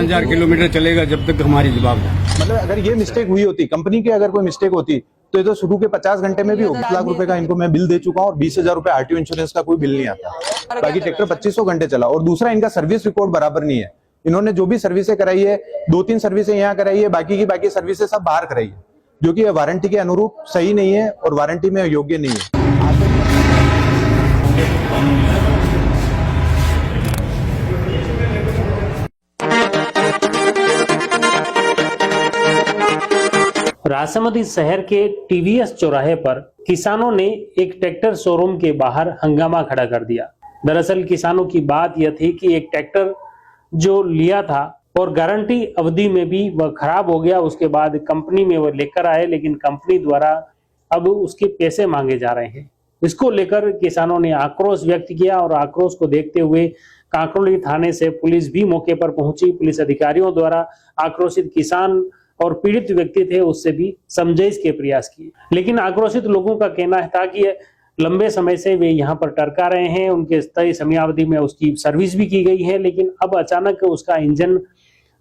5000 kilometre चलेगा जब तक हमारी जवाब है। मतलब अगर ये मिस्टेक हुई होती, कंपनी की अगर कोई मिस्टेक होती तो ये तो शुरू के 50 घंटे में भी हो। 10 लाख रुपए का इनको मैं बिल दे चुका हूँ और 20,000 रुपए आरटीओ इंश्योरेंस का कोई बिल नहीं आता। बाकी ट्रैक्टर 2500 घंटे चला। और दूसरा, इनका सर्विस रिकॉर्ड बराबर नहीं है। इन्होंने जो भी सर्विसें कराई है, 2-3 सर्विसें यहाँ कराई है, बाकी की बाकी सर्विसें सब बाहर कराई है, जो कि वारंटी के अनुरूप सही नहीं है और वारंटी में योग्य नहीं है। राजसमंद शहर के टीवीएस चौराहे पर किसानों ने एक ट्रैक्टर शोरूम के बाहर हंगामा खड़ा कर दिया। दरअसल किसानों की बात यह थी कि एक ट्रैक्टर जो लिया था और गारंटी अवधि में भी वह खराब हो गया। उसके बाद कंपनी में वह लेकर आए, लेकिन कंपनी द्वारा अब उसके पैसे मांगे जा रहे हैं। इसको लेकर किसानों ने आक्रोश व्यक्त किया और आक्रोश को देखते हुए कांकरोली थाने से पुलिस भी मौके पर पहुंची। पुलिस अधिकारियों द्वारा आक्रोशित किसान और पीड़ित व्यक्ति थे उससे भी समझाइश के प्रयास किए, लेकिन आक्रोशित लोगों का कहना था कि लंबे समय से वे यहाँ पर टरका रहे हैं। उनके तय समयावधि में उसकी सर्विस भी की गई है, लेकिन अब अचानक उसका इंजन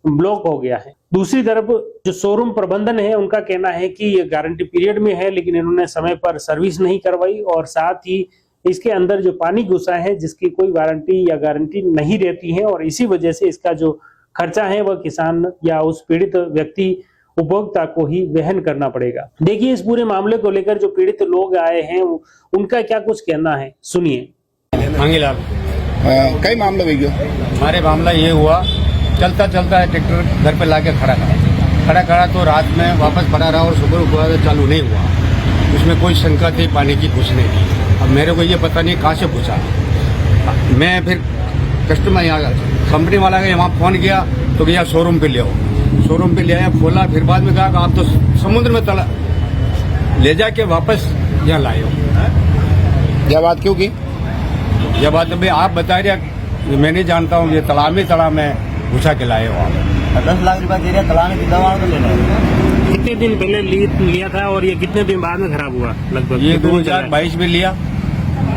ब्लॉक हो गया है। दूसरी तरफ जो शोरूम प्रबंधन है उनका कहना है कि ये गारंटी पीरियड में है, लेकिन इन्होंने समय पर सर्विस नहीं करवाई और साथ ही इसके अंदर जो पानी घुसा है जिसकी कोई वारंटी या गारंटी नहीं रहती है, और इसी वजह से इसका जो खर्चा है वह किसान या उस पीड़ित व्यक्ति उपभोक्ता को ही वहन करना पड़ेगा। देखिए इस पूरे मामले को लेकर जो पीड़ित लोग आए हैं उनका क्या कुछ कहना है, सुनिए। मांगीलाल, कई मामला भैया हमारे मामला ये हुआ, चलता चलता ट्रैक्टर घर पे लाके खड़ा करा तो रात में वापस पड़ा रहा और सुबह हुआ तो चालू नहीं हुआ। उसमें कोई शंका थी पानी की घुसने की। अब मेरे को ये पता नहीं कहाँ से घुसा। मैं फिर कस्टमर यहाँ कंपनी वाला के वहाँ फोन किया तो भैया शोरूम पे ले आओ। शोरूम पे ले आया, खोला, फिर बाद में कहा आप तो समुद्र में तला ले जाके वापस यहाँ लाए हो। यह बात क्यों की? यह बात भाई आप बता रहे, मैं नहीं जानता हूँ। ये तालाब में घुसा के लाए हो आप। 10 लाख रुपया दे रहे तालाब में दवा तो लेना है। कितने दिन पहले लिया था और ये कितने दिन बाद में खराब हुआ? लगभग ये 2022 में लिया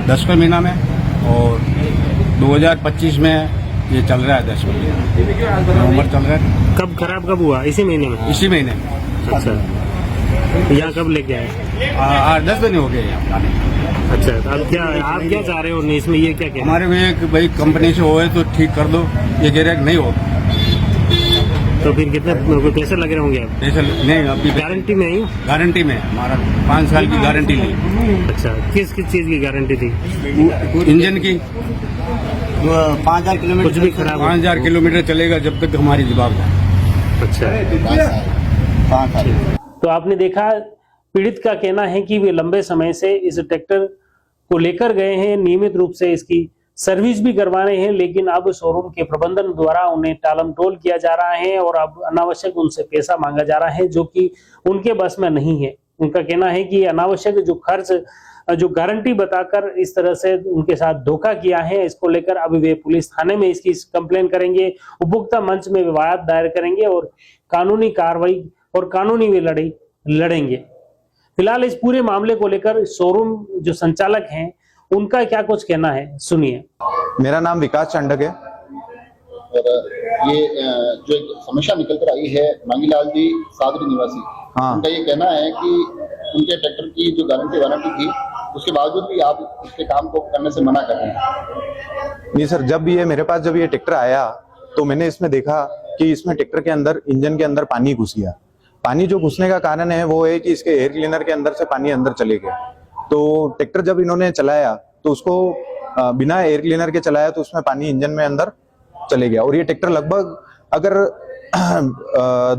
10वें महीना में, और 2025 में ये चल रहा है 10 नवंबर चल रहा है। कब खराब कब हुआ? इसी महीने में? इसी महीने में। अच्छा, यहाँ कब लेके आए? 8-10 दिन हो गए यहाँ। अच्छा, अब क्या आप क्या चाह रहे हो इसमें? ये क्या कहना? हमारे में एक भाई कंपनी से होए तो ठीक कर दो, ये कह रहे नहीं हो तो फिर कितने पैसे लग रहे होंगे? आप पैसे नहीं, अभी गारंटी में ही? गारंटी में हमारा 5 साल की गारंटी ली। अच्छा, किस चीज की गारंटी थी? इंजन की। 5000 किलोमीटर कुछ भी खराब हो? 5000 किलोमीटर चलेगा जब तक हमारी जवाब है। अच्छा, 5 साल। तो आपने देखा पीड़ित का कहना है कि वे लंबे समय से इस ट्रैक्टर को लेकर गए हैं, नियमित रूप से इसकी सर्विस भी करवा रहे हैं, लेकिन अब शोरूम के प्रबंधन द्वारा उन्हें टालम टोल किया जा रहा है और अब अनावश्यक उनसे पैसा मांगा जा रहा है जो कि उनके बस में नहीं है। उनका कहना है कि अनावश्यक जो खर्च जो गारंटी बताकर इस तरह से उनके साथ धोखा किया है, इसको लेकर अब वे पुलिस थाने में इसकी कंप्लेन करेंगे, उपभोक्ता मंच में विवाद दायर करेंगे और कानूनी कार्रवाई और कानूनी वे लड़ाई लड़ेंगे। फिलहाल इस पूरे मामले को लेकर शोरूम जो संचालक हैं उनका क्या कुछ कहना है, सुनिए। मेरा नाम विकास चांडक है। और ये जो एक समस्या निकल कर आई है, मांगीलाल जी सादरी निवासी, उनका ये कहना है कि उनके ट्रैक्टर की जो गारंटी वारंटी थी उसके बावजूद भी आप इसके काम को करने से मना कर रहे हैं। नहीं सर, जब ये मेरे पास जब ये ट्रैक्टर आया तो मैंने इसमें देखा कि इसमें ट्रैक्टर के अंदर, इंजन के अंदर पानी घुस गया। पानी जो घुसने का कारण है वो है कि इसके एयर क्लीनर के अंदर से पानी अंदर चले गया। तो ट्रैक्टर जब इन्होंने चलाया तो उसको बिना एयर क्लीनर के चलाया तो उसमें पानी इंजन में अंदर चले गया। और ये ट्रैक्टर लगभग अगर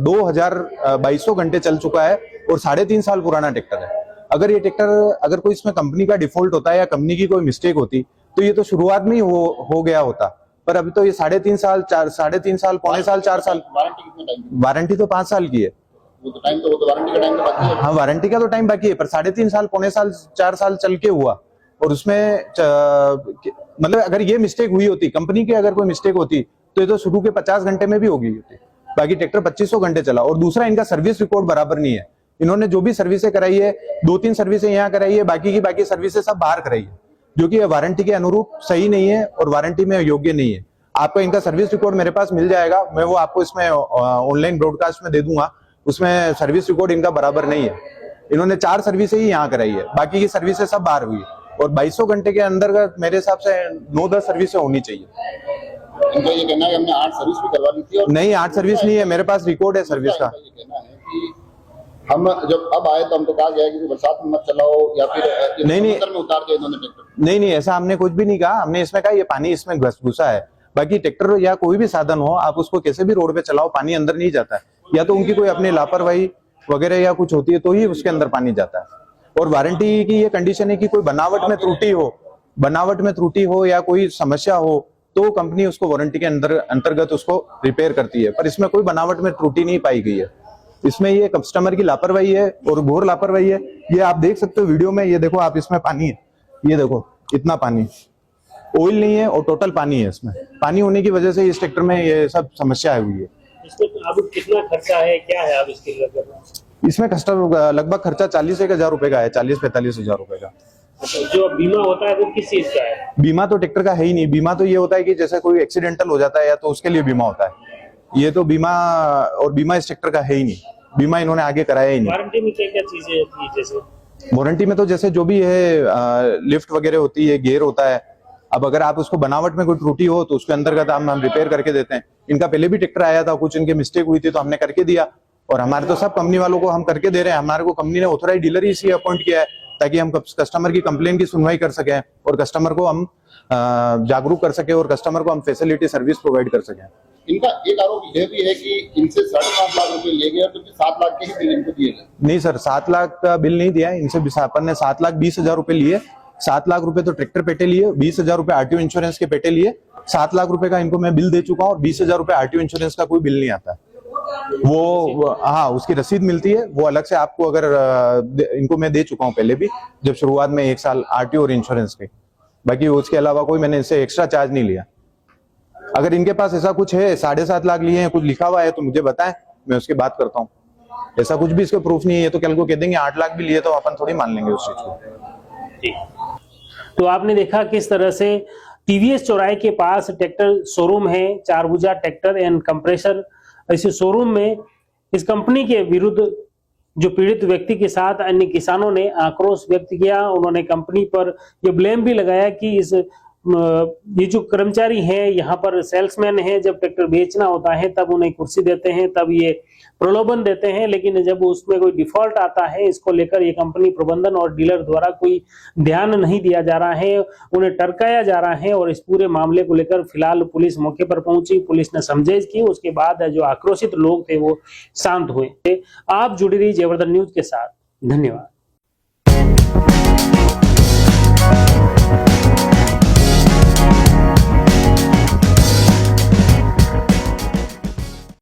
2200 घंटे चल चुका है और 3.5 साल पुराना ट्रैक्टर है। अगर ये ट्रैक्टर, अगर कोई इसमें कंपनी का डिफॉल्ट होता है या कंपनी की कोई मिस्टेक होती तो ये तो शुरुआत में ही हो गया होता, पर अभी तो ये 3.5 साल, 3.5 साल, पौने साल, 4 साल। वारंटी कितने टाइम की? वारंटी तो 5 साल की है। वो तो वारंटी का टाइम तो बाकी है। हाँ, वारंटी का तो टाइम बाकी है, पर 3.5 साल, पौने साल, 4 साल चल के हुआ। और उसमें मतलब अगर ये मिस्टेक हुई होती, कंपनी की अगर कोई मिस्टेक होती तो ये तो शुरू के 50 घंटे में भी हो गई होती। बाकी ट्रैक्टर 2500 घंटे चला। और दूसरा, इनका सर्विस रिकॉर्ड बराबर नहीं है। इन्होंने जो भी सर्विसें कराई है, 2-3 सर्विसें यहाँ कराई है, बाकी की बाकी सर्विसें सब बाहर कराई है, जो कि वारंटी के अनुरूप सही नहीं है और वारंटी में योग्य नहीं है। आपको इनका सर्विस रिकॉर्ड मेरे पास मिल जाएगा, मैं वो आपको इसमें ऑनलाइन ब्रॉडकास्ट में दे दूंगा। उसमें सर्विस रिकॉर्ड इनका बराबर नहीं है। इन्होंने 4 सर्विसें ही यहाँ कराई है, बाकी की सर्विसें सब बाहर हुई है। और 2200 घंटे के अंदर मेरे हिसाब से 9-10 सर्विसें होनी चाहिए। इनका ये कहना है कि हमने 8 सर्विस भी करवा दी थी और नहीं, 8 सर्विस नहीं है, मेरे पास रिकॉर्ड है सर्विस का। ये कहना है कि हम जब अब आए तो हमको कहा गया कि बरसात में मत चलाओ या फिर नहीं, समुद्र में उतार दिया इन्होंने ट्रैक्टर। नहीं, ऐसा हमने कुछ भी नहीं कहा। हमने इसमें कहा ये पानी इसमें घुसा है। बाकी ट्रैक्टर या कोई भी साधन हो, आप उसको कैसे भी रोड पे चलाओ, पानी अंदर नहीं जाता है। या तो उनकी कोई अपनी लापरवाही वगैरह या कुछ होती है तो ही उसके अंदर पानी जाता है। और वारंटी की ये कंडीशन है कि कोई बनावट में त्रुटि हो या कोई समस्या हो तो कंपनी उसको वारंटी के अंतर्गत उसको रिपेयर करती है। पर इसमें कोई बनावट में त्रुटि नहीं पाई गई है। इसमें ये कस्टमर की लापरवाही है और घोर लापरवाही है। ये आप देख सकते हो वीडियो में, ये देखो आप, इसमें पानी है, ये देखो इतना पानी, ऑयल नहीं है और टोटल पानी है। इसमें पानी होने की वजह से इस ट्रैक्टर में ये सब समस्या हुई है। इसमें अब कितना खर्चा है, क्या है अब इसके लगभग? इसमें लगभग खर्चा 40-1,000 रुपए का है, 40-45 हजार रुपए का। जो बीमा होता है वो किस चीज का है? बीमा तो ट्रैक्टर का है ही नहीं। बीमा तो ये होता है कि जैसे कोई एक्सीडेंटल हो जाता है या तो उसके लिए बीमा होता है। ये तो बीमा इस ट्रैक्टर का है ही नहीं। बीमा इन्होंने आगे कराया ही नहीं। वारंटी में क्या क्या चीजें होती है? जैसे वारंटी में तो जैसे जो भी है, लिफ्ट वगैरह होती है, गियर होता है। अब अगर आप उसको बनावट में कोई त्रुटि हो तो उसके अंतर्गत हम रिपेयर करके देते हैं। इनका पहले भी ट्रैक्टर आया था, कुछ इनके मिस्टेक हुई थी तो हमने करके दिया। और हमारे तो सब कंपनी वालों को हम करके दे रहे हैं। हमारे को कंपनी ने ऑथराइज डीलर ही इसलिए अपॉइंट किया है ताकि हम कस्टमर की कंप्लेन की सुनवाई कर सकें और कस्टमर को हम जागरूक कर सके और कस्टमर को हम फैसिलिटी सर्विस प्रोवाइड कर सकें। इनका एक आरोप यह भी है कि इनसे 7.5 लाख रुपए लिए गए, तो 7 लाख के ही बिल इनको दिए गए। नहीं सर, 7 लाख का बिल नहीं दिया इनसे। अपन ने 7,20,000 रुपए लिए। 7 लाख रुपए तो ट्रैक्टर पेटे लिए, 20,000 रुपए आरटीओ इंश्योरेंस के पेटे लिए। 7 लाख रुपए का इनको मैं बिल दे चुका हूँ और 20,000 रुपए आरटीओ इंश्योरेंस का कोई बिल नहीं आता। वो हाँ, उसकी रसीद मिलती है, वो अलग से आपको अगर इनको मैं दे चुका हूँ पहले भी, जब शुरुआत में 1 साल आरटीओ और इंश्योरेंस के। बाकी उसके अलावा कोई मैंने इससे एक्स्ट्रा चार्ज नहीं लिया। अगर इनके पास ऐसा कुछ है, 7.5 लाख लिए हैं, कुछ लिखा हुआ है तो मुझे बताएं, मैं उसकी बात करता हूँ। ऐसा कुछ भी इसका प्रूफ नहीं है। ये तो कल को कह देंगे 8 लाख भी लिए तो अपन थोड़ी मान लेंगे उस चीज को। तो आपने देखा किस तरह से टीवीएस चौराहे के पास ट्रैक्टर शोरूम है, चारभुजा ट्रैक्टर एंड कंप्रेसर। इस शोरूम में इस कंपनी के विरुद्ध जो पीड़ित व्यक्ति के साथ अन्य किसानों ने आक्रोश व्यक्त किया। उन्होंने कंपनी पर यह ब्लेम भी लगाया कि ये जो कर्मचारी हैं, यहाँ पर सेल्समैन हैं, जब ट्रैक्टर बेचना होता है तब उन्हें कुर्सी देते हैं, तब ये प्रलोभन देते हैं, लेकिन जब उसमें कोई डिफॉल्ट आता है, इसको लेकर ये कंपनी प्रबंधन और डीलर द्वारा कोई ध्यान नहीं दिया जा रहा है, उन्हें टरकाया जा रहा है। और इस पूरे मामले को लेकर फिलहाल पुलिस मौके पर पहुंची, पुलिस ने समझाइश की। उसके बाद जो आक्रोशित लोग थे वो शांत हुए। आप जुड़ी रही जयवर्धन न्यूज के साथ। धन्यवाद।